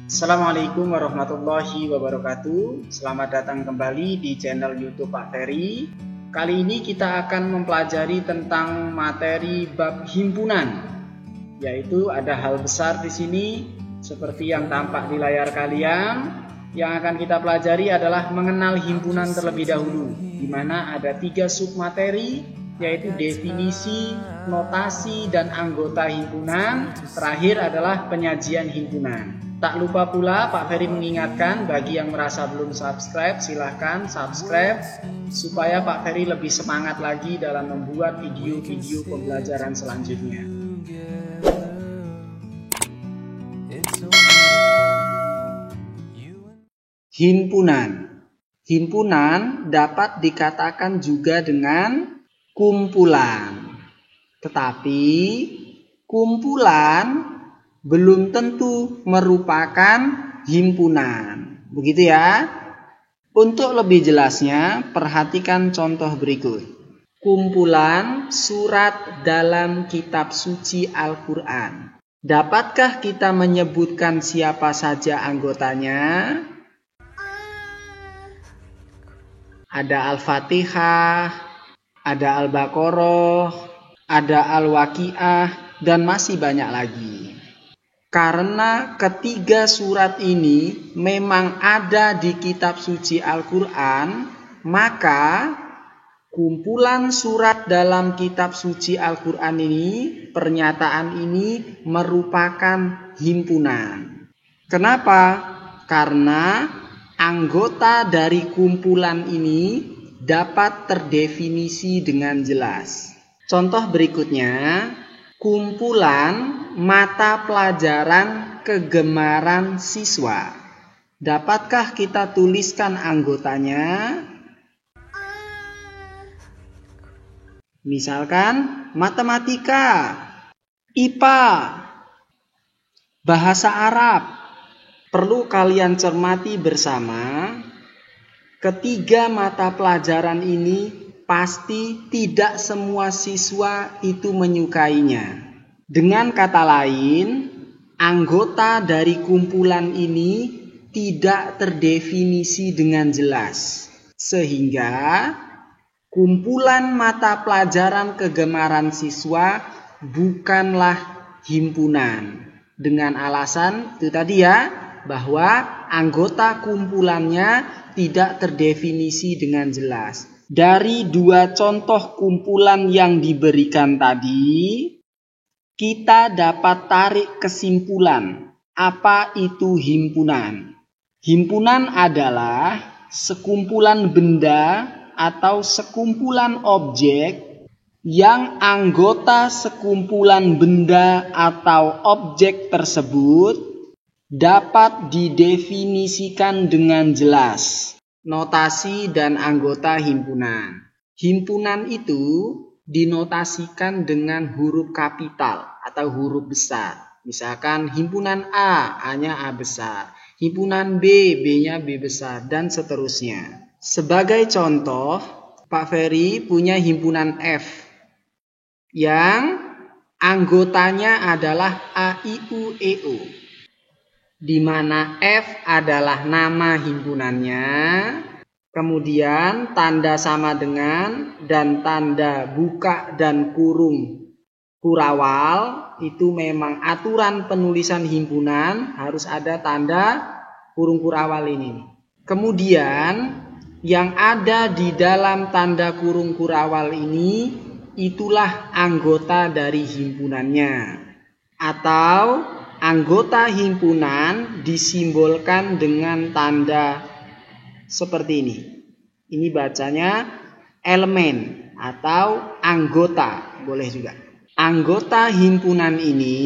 Assalamualaikum warahmatullahi wabarakatuh. Selamat datang kembali di channel YouTube Pak Ferry. Kali ini kita akan mempelajari tentang materi bab himpunan, yaitu ada hal besar di sini seperti yang tampak di layar kalian. Yang akan kita pelajari adalah mengenal himpunan terlebih dahulu, di mana ada 3 submateri, yaitu definisi, notasi, dan anggota himpunan. Terakhir adalah penyajian himpunan. Tak lupa pula Pak Ferry mengingatkan bagi yang merasa belum subscribe, silahkan subscribe supaya Pak Ferry lebih semangat lagi dalam membuat video-video pembelajaran selanjutnya. Himpunan. Himpunan dapat dikatakan juga dengan kumpulan. Tetapi kumpulan belum tentu merupakan himpunan. Begitu ya. Untuk lebih jelasnya, perhatikan contoh berikut. Kumpulan surat dalam kitab suci Al-Quran. Dapatkah kita menyebutkan siapa saja anggotanya? Ada Al-Fatihah, ada Al-Baqarah, ada Al-Waqiah, dan masih banyak lagi. Karena ketiga surat ini memang ada di kitab suci Al-Quran, maka kumpulan surat dalam kitab suci Al-Quran ini, pernyataan ini merupakan himpunan. Kenapa? Karena anggota dari kumpulan ini dapat terdefinisi dengan jelas. Contoh berikutnya, kumpulan mata pelajaran kegemaran siswa. Dapatkah kita tuliskan anggotanya? Misalkan matematika, IPA, bahasa Arab. Perlu kalian cermati bersama, ketiga mata pelajaran ini pasti tidak semua siswa itu menyukainya. Dengan kata lain, anggota dari kumpulan ini tidak terdefinisi dengan jelas. Sehingga kumpulan mata pelajaran kegemaran siswa bukanlah himpunan. Dengan alasan itu tadi ya, bahwa anggota kumpulannya tidak terdefinisi dengan jelas. Dari 2 contoh kumpulan yang diberikan tadi, kita dapat tarik kesimpulan apa itu himpunan. Himpunan adalah sekumpulan benda atau sekumpulan objek yang anggota sekumpulan benda atau objek tersebut dapat didefinisikan dengan jelas. Notasi dan anggota himpunan. Himpunan itu dinotasikan dengan huruf kapital atau huruf besar. Misalkan himpunan A, A-nya A besar. Himpunan B, B-nya B besar, dan seterusnya. Sebagai contoh, Pak Ferry punya himpunan F yang anggotanya adalah A, I, U, E, O. Di mana F adalah nama himpunannya, kemudian tanda sama dengan dan tanda buka dan kurung kurawal itu memang aturan penulisan himpunan, harus ada tanda kurung kurawal ini. Kemudian yang ada di dalam tanda kurung kurawal ini itulah anggota dari himpunannya. Atau anggota himpunan disimbolkan dengan tanda seperti ini. Ini bacanya elemen atau anggota, boleh juga. Anggota himpunan ini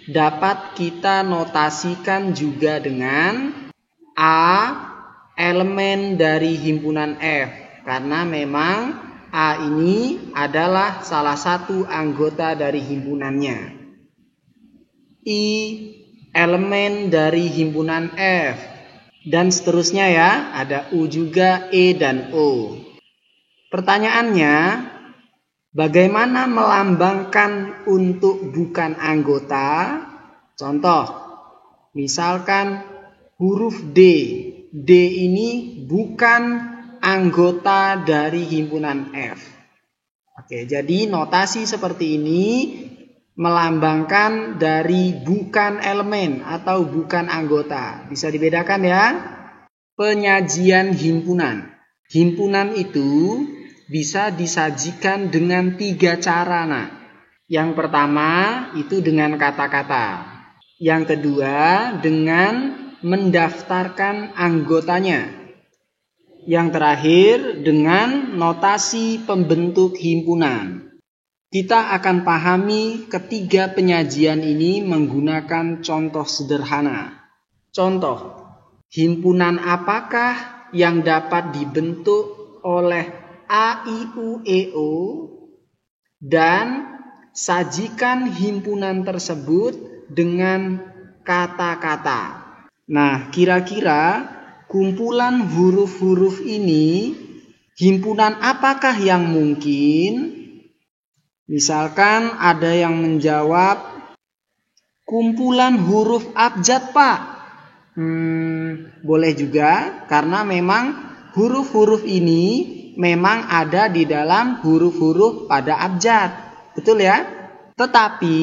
dapat kita notasikan juga dengan A, elemen dari himpunan F. Karena memang A ini adalah salah satu anggota dari himpunannya. I, elemen dari himpunan F. Dan seterusnya ya, ada U juga, E dan O. Pertanyaannya, bagaimana melambangkan untuk bukan anggota? Contoh, Misalkan huruf D. D ini bukan anggota dari himpunan F. Oke, jadi notasi seperti ini melambangkan dari bukan elemen atau bukan anggota. Bisa dibedakan ya. Penyajian himpunan. Himpunan itu bisa disajikan dengan 3 cara. Nah, yang pertama itu dengan kata-kata. Yang kedua dengan mendaftarkan anggotanya. Yang terakhir dengan notasi pembentuk himpunan. Kita akan pahami ketiga penyajian ini menggunakan contoh sederhana. Contoh, himpunan apakah yang dapat dibentuk oleh A, I, U, E, O dan sajikan himpunan tersebut dengan kata-kata. Nah, kira-kira kumpulan huruf-huruf ini himpunan apakah yang mungkin? Misalkan ada yang menjawab kumpulan huruf abjad, Pak. Boleh juga karena memang huruf-huruf ini memang ada di dalam huruf-huruf pada abjad. Betul ya? Tetapi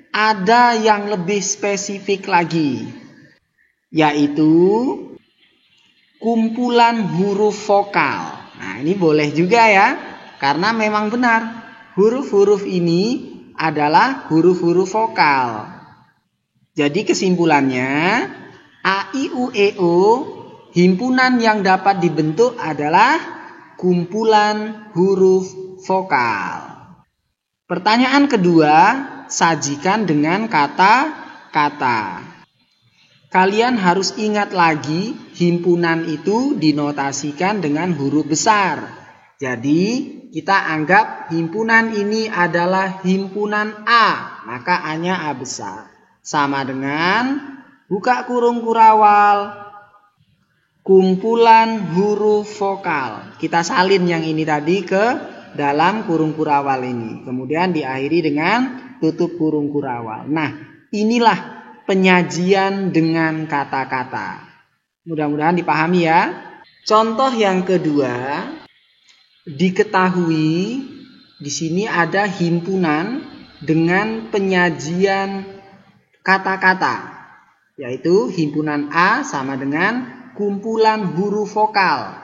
ada yang lebih spesifik lagi, yaitu kumpulan huruf vokal. Nah, ini boleh juga ya, karena memang benar huruf-huruf ini adalah huruf-huruf vokal. Jadi kesimpulannya, A, I, U, E, O, himpunan yang dapat dibentuk adalah kumpulan huruf vokal. Pertanyaan kedua, sajikan dengan kata-kata. Kalian harus ingat lagi, himpunan itu dinotasikan dengan huruf besar. Jadi, kita anggap himpunan ini adalah himpunan A, maka A-nya A besar. Sama dengan buka kurung kurawal, kumpulan huruf vokal. Kita salin yang ini tadi ke dalam kurung kurawal ini. Kemudian diakhiri dengan tutup kurung kurawal. Nah, inilah penyajian dengan kata-kata. Mudah-mudahan dipahami ya. Contoh yang kedua, diketahui di sini ada himpunan dengan penyajian kata-kata, yaitu himpunan A sama dengan kumpulan huruf vokal.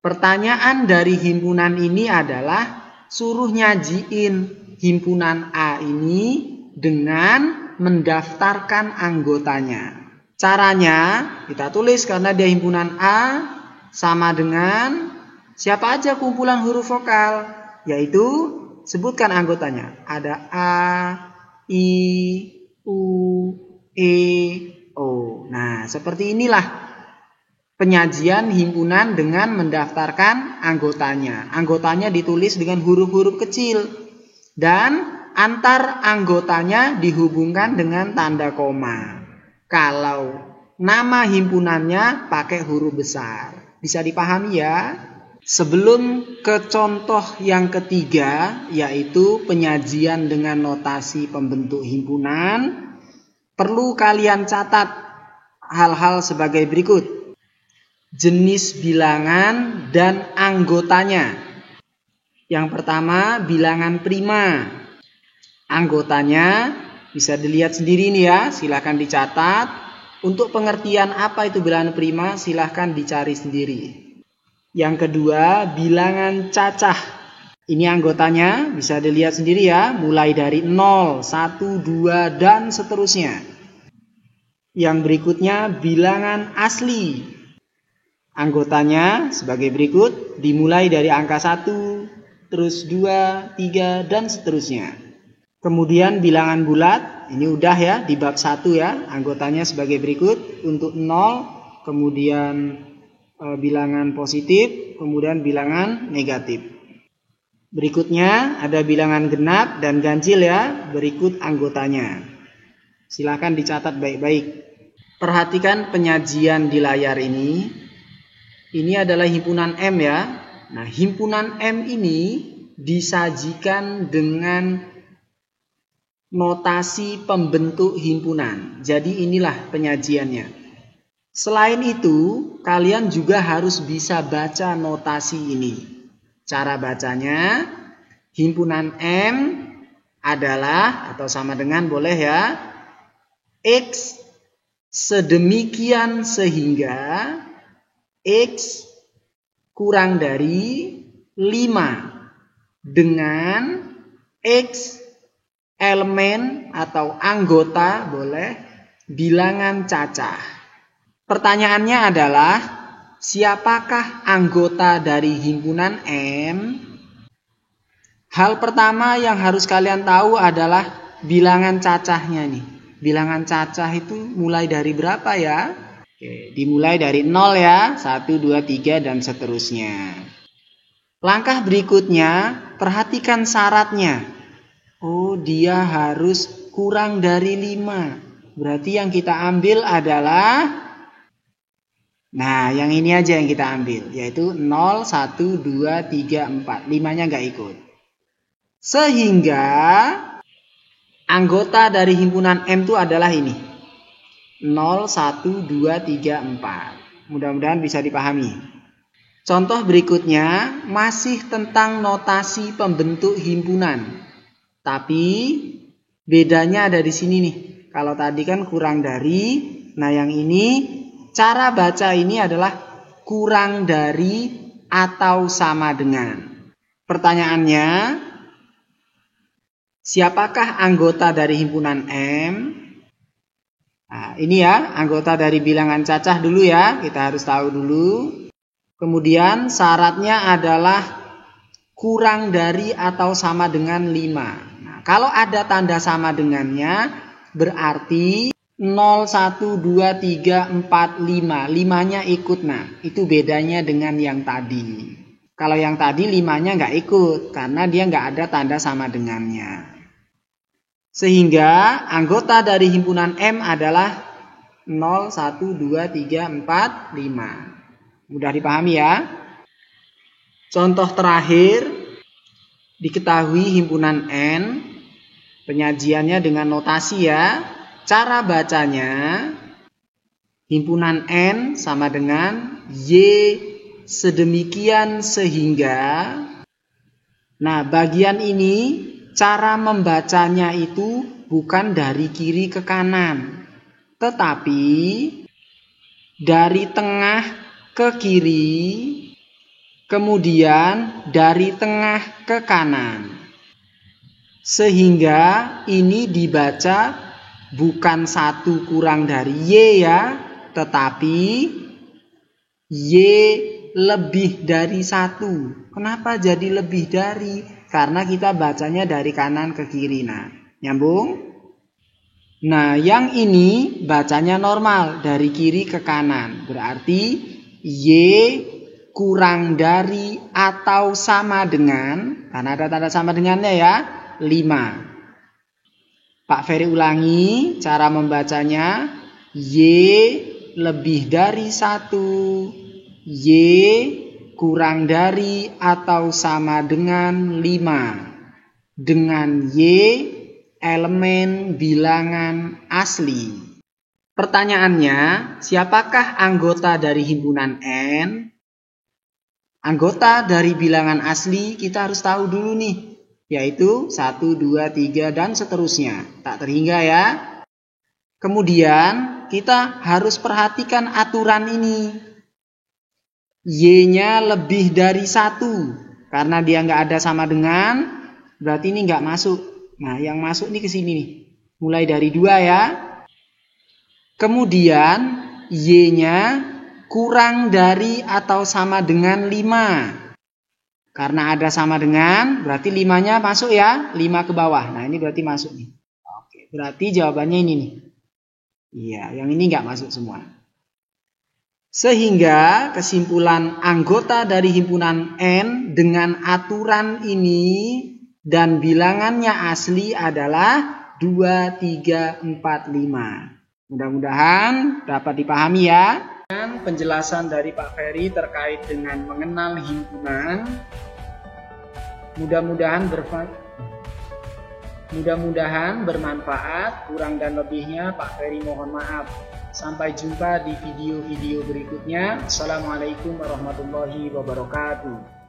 Pertanyaan dari himpunan ini adalah suruh nyajiin himpunan A ini dengan mendaftarkan anggotanya. Caranya kita tulis karena dia himpunan A sama dengan siapa aja kumpulan huruf vokal, yaitu sebutkan anggotanya. Ada A, I, U, E, O. Nah, seperti inilah penyajian himpunan dengan mendaftarkan anggotanya. Anggotanya ditulis dengan huruf-huruf kecil dan antar anggotanya dihubungkan dengan tanda koma. Kalau nama himpunannya pakai huruf besar. Bisa dipahami ya? Sebelum ke contoh yang ketiga, yaitu penyajian dengan notasi pembentuk himpunan, perlu kalian catat hal-hal sebagai berikut. Jenis bilangan dan anggotanya. Yang pertama, bilangan prima. Anggotanya bisa dilihat sendiri nih ya, silahkan dicatat. Untuk pengertian apa itu bilangan prima, silahkan dicari sendiri. Yang kedua, bilangan cacah. Ini anggotanya bisa dilihat sendiri ya, mulai dari 0, 1, 2, dan seterusnya. Yang berikutnya, bilangan asli. Anggotanya sebagai berikut, dimulai dari angka 1, terus 2, 3, dan seterusnya. Kemudian bilangan bulat, ini udah ya di bab 1 ya, anggotanya sebagai berikut, untuk 0, kemudian bilangan positif, kemudian bilangan negatif. Berikutnya ada bilangan genap dan ganjil ya, berikut anggotanya. Silakan dicatat baik-baik. Perhatikan penyajian di layar ini. Ini adalah himpunan M ya. Nah, himpunan M ini disajikan dengan notasi pembentuk himpunan. Jadi inilah penyajiannya. Selain itu, kalian juga harus bisa baca notasi ini. Cara bacanya, himpunan M adalah, atau sama dengan boleh ya, X sedemikian sehingga X kurang dari 5 dengan X elemen atau anggota boleh bilangan cacah. Pertanyaannya adalah, siapakah anggota dari himpunan M? Hal pertama yang harus kalian tahu adalah bilangan cacahnya nih. Bilangan cacah itu mulai dari berapa ya? Oke, dimulai dari 0 ya, 1, 2, 3 dan seterusnya. Langkah berikutnya, perhatikan syaratnya. Oh, dia harus kurang dari 5. Berarti yang kita ambil adalah, nah yang ini aja yang kita ambil, yaitu 0, 1, 2, 3, 4. 5-nya nggak ikut. Sehingga anggota dari himpunan M itu adalah ini. 0, 1, 2, 3, 4. Mudah-mudahan bisa dipahami. Contoh berikutnya masih tentang notasi pembentuk himpunan. Tapi bedanya ada di sini nih. Kalau tadi kan kurang dari, nah yang ini cara baca ini adalah kurang dari atau sama dengan. Pertanyaannya, siapakah anggota dari himpunan M? Nah, ini ya anggota dari bilangan cacah dulu ya, kita harus tahu dulu. Kemudian syaratnya adalah kurang dari atau sama dengan 5. Nah, kalau ada tanda sama dengannya berarti 0, 1, 2, 3, 4, 5. 5-nya ikut. Nah, itu bedanya dengan yang tadi. Kalau yang tadi 5-nya nggak ikut karena dia nggak ada tanda sama dengannya. Sehingga anggota dari himpunan M adalah 0, 1, 2, 3, 4, 5. Mudah dipahami ya. Contoh terakhir, diketahui himpunan N, penyajiannya dengan notasi ya. Cara bacanya, himpunan N sama dengan Y sedemikian sehingga. Nah, bagian ini cara membacanya itu bukan dari kiri ke kanan, tetapi dari tengah ke kiri, kemudian dari tengah ke kanan. Sehingga ini dibaca bukan 1 kurang dari Y ya, tetapi Y lebih dari 1. Kenapa jadi lebih dari? Karena kita bacanya dari kanan ke kiri. Nah, nyambung? Nah, yang ini bacanya normal dari kiri ke kanan. Berarti Y kurang dari atau sama dengan, karena ada tanda sama dengannya ya, 5. Pak Ferry ulangi cara membacanya. Y lebih dari 1. Y kurang dari atau sama dengan 5. Dengan Y elemen bilangan asli. Pertanyaannya, siapakah anggota dari himpunan N? Anggota dari bilangan asli kita harus tahu dulu nih, yaitu 1, 2, 3 dan seterusnya. Tak terhingga ya. Kemudian kita harus perhatikan aturan ini. Y-nya lebih dari 1. Karena dia nggak ada sama dengan, berarti ini nggak masuk. Nah, yang masuk nih ke sini nih. Mulai dari 2 ya. Kemudian Y-nya kurang dari atau sama dengan 5. Karena ada sama dengan, berarti 5-nya masuk ya. 5 ke bawah. Nah, ini berarti masuk nih. Oke, berarti jawabannya ini nih. Iya, yang ini nggak masuk semua. Sehingga kesimpulan anggota dari himpunan N dengan aturan ini dan bilangannya asli adalah 2, 3, 4, 5. Mudah-mudahan dapat dipahami ya. Penjelasan dari Pak Ferry terkait dengan mengenal Mudah-mudahan bermanfaat, kurang dan lebihnya Pak Ferry mohon maaf. Sampai jumpa di video-video berikutnya. Assalamualaikum warahmatullahi wabarakatuh.